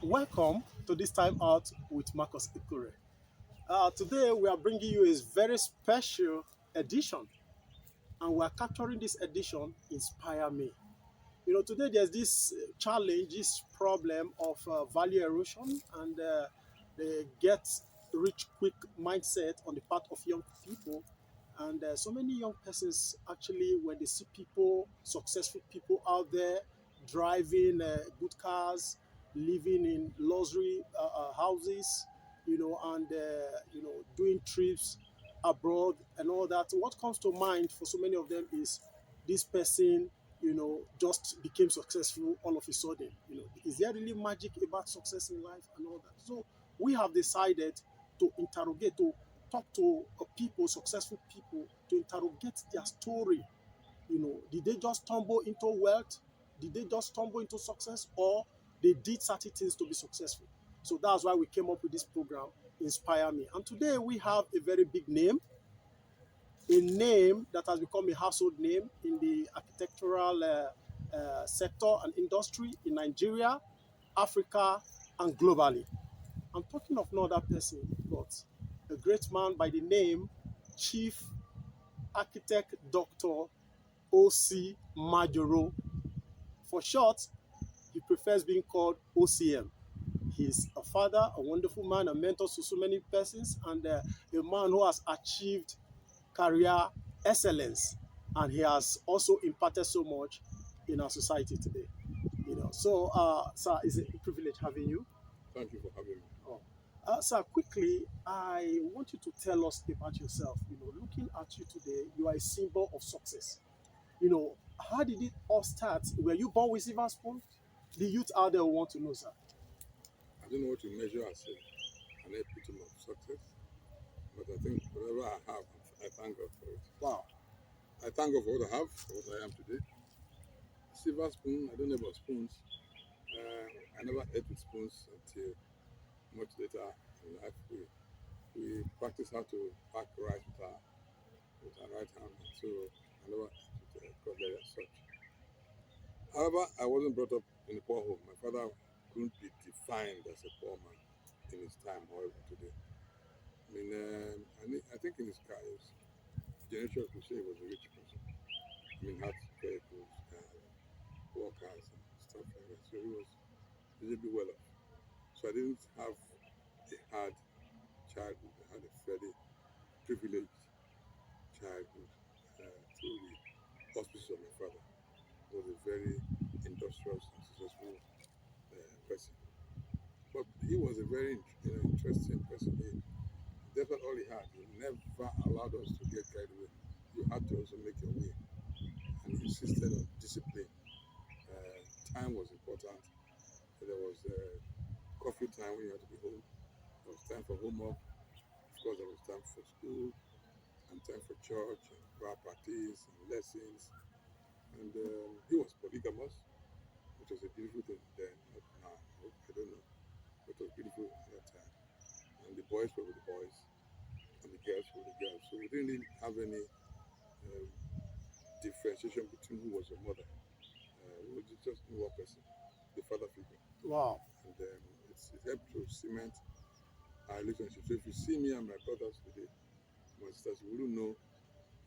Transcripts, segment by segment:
Welcome to this time out with Marcus Ikure. Today we are bringing you a very special edition, and we are capturing this edition Inspire Me. Today there's this challenge, this problem of value erosion and the get rich quick mindset on the part of young people. And so many young persons actually, when they see people, successful people out there driving good cars, living in luxury houses, and doing trips abroad and all that, what comes to mind for so many of them is this person just became successful all of a sudden. Is there really magic about success in life and all that? So we have decided to interrogate, to talk to people, successful people, to interrogate their story. Did they just stumble into wealth? Did they just stumble into success, or they did certain things to be successful? So that's why we came up with this program, Inspire Me. And today we have a very big name, a name that has become a household name in the architectural sector and industry in Nigeria, Africa, and globally. I'm talking of no other person but a great man by the name Chief Architect Dr. O.C. Majoroh. For short, he prefers being called OCM. He's a father, a wonderful man, a mentor to so many persons, and a man who has achieved career excellence, and he has also imparted so much in our society today. Sir, it's a privilege having you. Thank you for having me. Oh. Sir, quickly, I want you to tell us about yourself. Looking at you today, you are a symbol of success. How did it all start? Were you born with silver spoon? The youth out there want to know, sir. I don't know what to measure as an epitome of success, but I think whatever I have, I thank God for it. Wow. I thank God for what I have, for what I am today. Silver spoon, I don't know about spoons. I never ate with spoons until much later in life. We practice how to pack rice with our right hand, so I never ate with a cutlery as such. However, I wasn't brought up in a poor home. My father couldn't be defined as a poor man in his time or even today. I think in his generation, we say he was a rich person. Had vehicles, workers, and stuff like that. So he was reasonably well off. So I didn't have a hard childhood. I had a fairly privileged childhood through the auspices of my father. He was a very industrious and successful person. But he was a very interesting person. Despite all he had, he never allowed us to get carried away. You had to also make your way, and he insisted on discipline. Time was important. There was coffee time when you had to be home. There was time for homework. Of course, there was time for school and time for church and choir practice and lessons. And he was polygamous, which was a beautiful thing then, not now. I don't know. But it was beautiful at that time. And the boys were with the boys, and the girls were with the girls. So we didn't really have any um, differentiation between who was your mother. We just knew one person, the father figure. Wow. And it helped to cement our relationship. So if you see me and my brothers today, my sisters, you wouldn't know,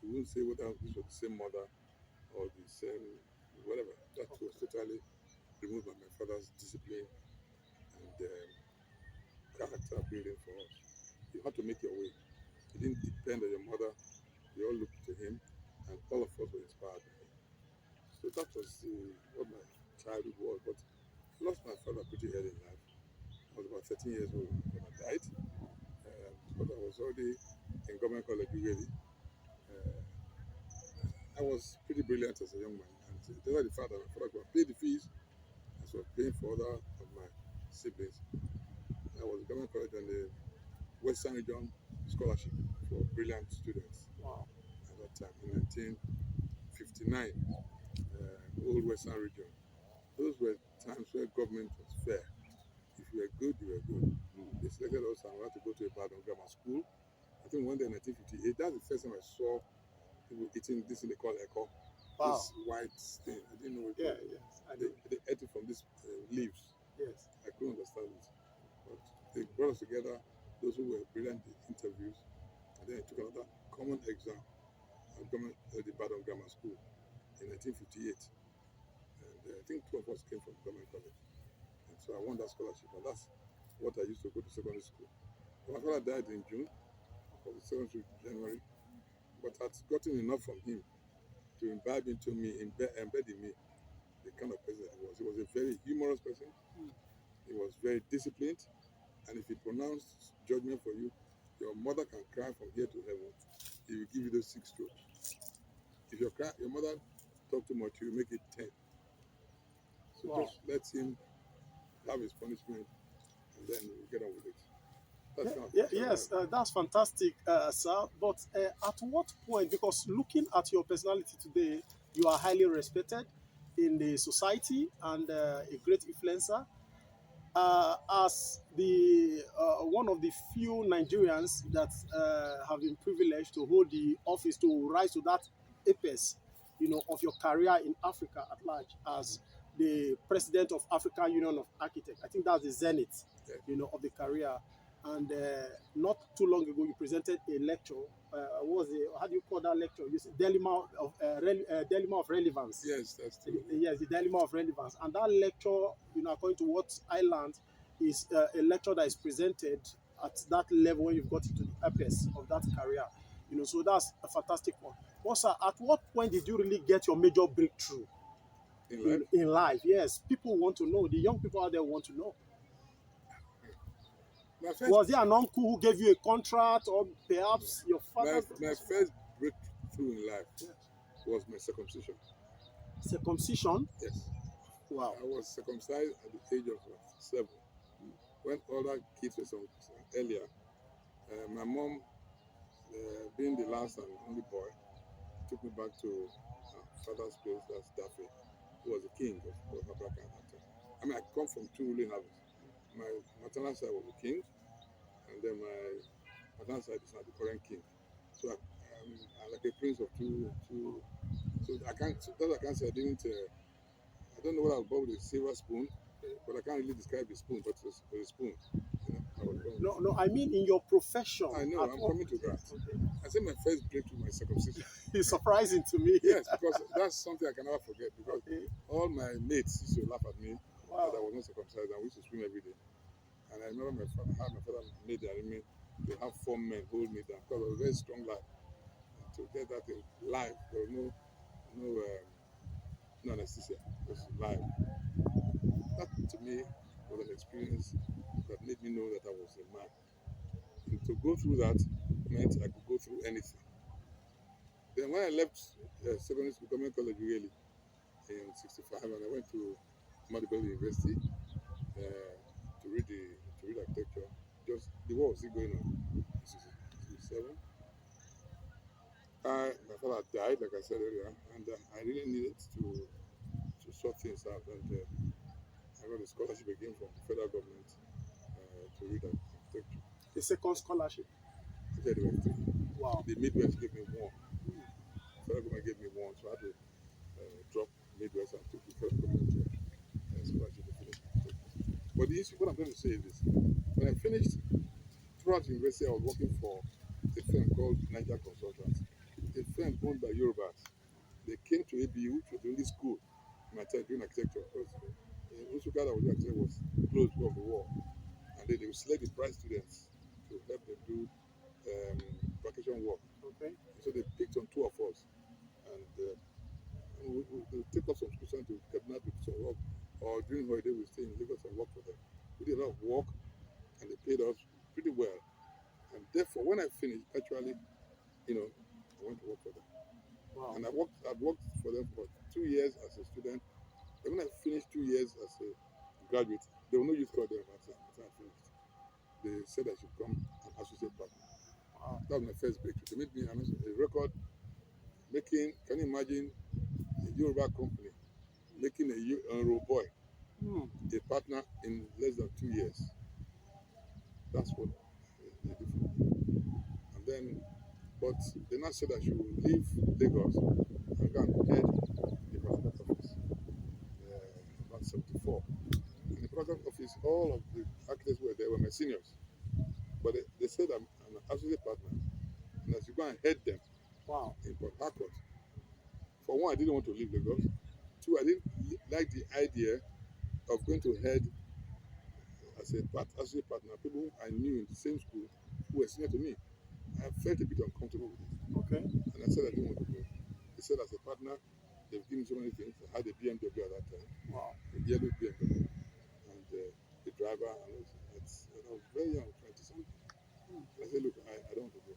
you wouldn't say whether this was the same mother or the same whatever. That was totally removed by my father's discipline and character building for us. You had to make your way. You didn't depend on your mother. You all looked to him, and all of us were inspired by him. So that was what my childhood was. But I lost my father pretty early in life. I was about 13 years old when I died. But I was already in government college really. Uh, I was pretty brilliant as a young man. And despite the fact that my father could pay the fees, as well as paying for other of my siblings, I was in government college on the Western Region Scholarship for brilliant students Wow. at that time in 1959, old Western Region. Those were times where government was fair. If you were good, you were good. They selected us and we had to go to a Ibadan grammar school. I think one day in 1958, that's the first time I saw people eating this thing they call echo. Wow. This white thing. I didn't know what it Yeah, was. yes. I know. They ate it from these leaves. Yes. I couldn't understand salaries. But they brought us together, those who were brilliant in interviews, and then I took another common exam at the Badon Grammar School in 1958. And I think two of us came from government college. And so I won that scholarship, and that's what I used to go to secondary school. My father died in June of the secondary January, but I'd gotten enough from him to imbibe into me, embed in me the kind of person he was. He was a very humorous person. He was very disciplined, and if he pronounced judgment for you, your mother can cry from here to heaven. He will give you those 6 strokes. If your mother talk too much, he will make it 10. So Wow. just let him have his punishment, and then we'll get on with it. That's kind of Yes, that's fantastic, sir. But at what point, because looking at your personality today, you are highly respected in the society and a great influencer. As the one of the few Nigerians that have been privileged to hold the office to rise to that apex, of your career in Africa at large as the president of African Union of Architects. I think that's the zenith, Yes. of the career. And not too long ago, you presented a lecture. What was it? How do you call that lecture? You said dilemma of relevance. Yes, that's true. Yes, the dilemma of relevance. And that lecture, according to what I learned, is a lecture that is presented at that level when you've got into the apex of that career. So that's a fantastic one. But sir, at what point did you really get your major breakthrough In life, in life? Yes, people want to know. The young people out there want to know. my first, Was there an uncle who gave you a contract, or perhaps your father? my first breakthrough in life Yes. was my circumcision. Circumcision? Yes. Wow. I was circumcised at the age of 7. When other kids were circumcised earlier, my mom, being the last and only boy, took me back to father's place, that's Daffy, who was the king of Abraka at that time. I mean, I come from 2 ruling houses. My maternal side was the king, and then my paternal side is now the current king. So I'm like a prince of two. So I can't. So that I can't say I didn't. I don't know what I was born with a silver spoon, but I can't really describe the spoon. But it was a spoon. I was born with. No, I mean in your profession. I know. I'm coming to that. Okay. I say my first breakthrough, my circumcision. It's surprising to me. Yes, because that's something I can never forget. Because Okay. all my mates used to laugh at me Wow. that I was not circumcised, and we used to swim every day. And I remember how my father made the arrangement to have 4 men hold me down because I was a very strong lad. And to get that in live, there was no anesthesia, just live. That to me was an experience that made me know that I was a man. And to go through that meant I could go through anything. Then when I left secondary school, government college really, in 65, and I went to Madibel University to read architecture. Just the war was still going on in 67. My father died, like I said earlier, and I really needed to sort things out. And I got a scholarship again from the federal government to read architecture. The second scholarship. Actually, there were 3. Wow. The Midwest gave me 1. The federal government gave me 1, so I had to drop Midwest and took the federal government scholarship to finish architecture. But the issue, what I'm going to say is this: when I finished, throughout university, I was working for a firm called Niger Consultants, a firm owned by Yorubas. They came to ABU, which was the only school in my time doing architecture. Because Usuka that was doing architecture was closed because of the war. And then they would select the bright students to help them do vacation work. Okay. So they picked on 2 of us. And they take us from school to Kaduna to do some work. Or during holiday, we stay in Lagos and work for them. We did a lot of work, and they paid us pretty well. And therefore, when I finished, actually, I went to work for them. Wow. And I'd worked for them for 2 years as a student. And when I finished 2 years as a graduate, there were no youth corps there at that time. After I finished, they said I should become an associate partner. Wow. That was my first breakthrough. They made me a record making. Can you imagine a Yoruba company making a Euro boy a partner in less than 2 years? That's what they did for me. And then, but they now said I should leave Lagos and go and head the passport office about 74. And the contract office, all of the architects were there, were my seniors. But they said I'm an associate partner, and I should go and head them Wow. in Port Harcourt. For one, I didn't want to leave Lagos. Two, I didn't like the idea of going to head as a associate partner people who I knew in the same school who were senior to me. I felt a bit uncomfortable with it. Okay. And I said I didn't want to go. They said as a partner, they've given me so many things. I had a BMW at that time, Wow. a yellow BMW, and the driver, and I was very young, 20 something. And I said, look, I don't want to go.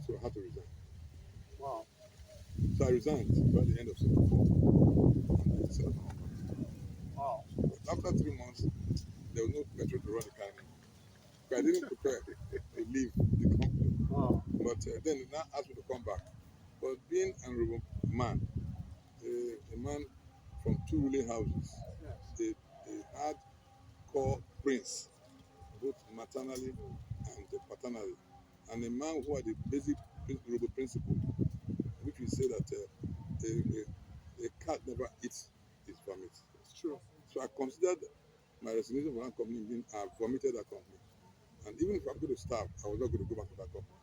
So I had to resign. Wow. So I resigned by the end of 74. And set up my own company. Wow. But after 3 months, there was no petrol to run the car anymore. Because I didn't prepare to leave the company. Wow. But then they now asked me to come back. But being an honorable man, a man from two ruling houses, Yes. a hardcore prince, both maternally and paternally, and a man who had a basic honorable principle, which we say that a cat never eats its vomit. It's true. So I considered my resignation from that company being I vomited that company. And even if I'm going to starve, I was not going to go back to that company.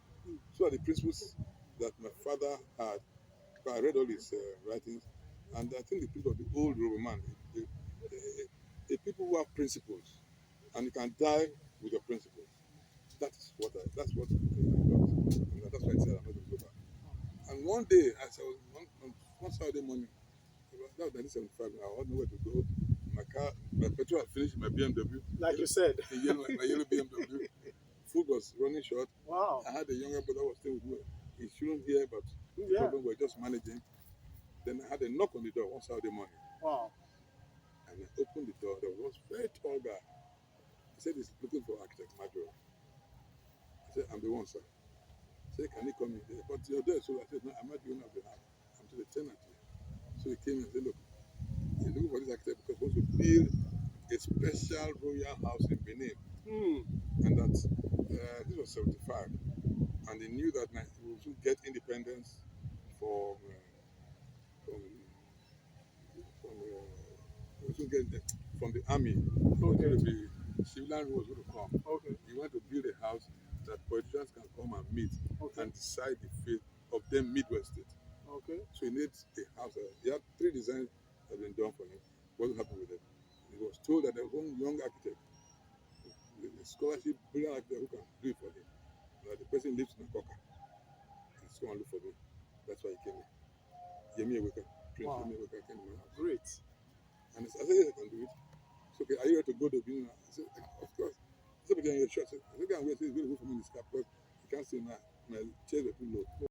So are the principles that my father had. I read all his writings, and I think the principle of the old Roman man, the people who have principles, and you can die with your principles. That's what I got. And that's why I said I'm not going to go back. And one day, as I was one Saturday morning, that was 1975, I had nowhere to go. My car, my petrol had finished in my BMW. Like you said. My yellow BMW. Food was running short. Wow. I had a younger brother who was staying with me. He shouldn't hear, but the Yeah. problem we're just managing. Then I had a knock on the door one Saturday morning. Wow. And I opened the door. There was a very tall guy. He said he's looking for architect Majoroh. I said, I'm the one, sir. He said, can he come in? He said, but you're there. So I said, no, I'm not the owner of the house. I'm to the tenant here. So he came and said, look, he's looking for this architect because he wants to build a special royal house in Benin. And that this was 75. And he knew that we would soon get independence from from the army. Okay. The civilian was going to come. Okay. He wanted to build a house that politicians can come and meet Okay. and decide the fate of them Midwest state. Okay. So he needs a house. He had 3 designs that had been done for him. He wasn't happy with it. He was told that there was one young architect, a scholarship, brilliant architect who can do it for him. That the person lives in a cocker. He's come and look for me. That's why he came here. Yemi Eweka, Prince wow. Yemi Eweka came to my house. Great. And I said, yes, I can do it. So, okay, are you ready to go to Benin? I said, of course. He said, but you're in your shirt. I said, okay, I'm going to say, he's going to go for me in his car because you can't see my chairs are too low.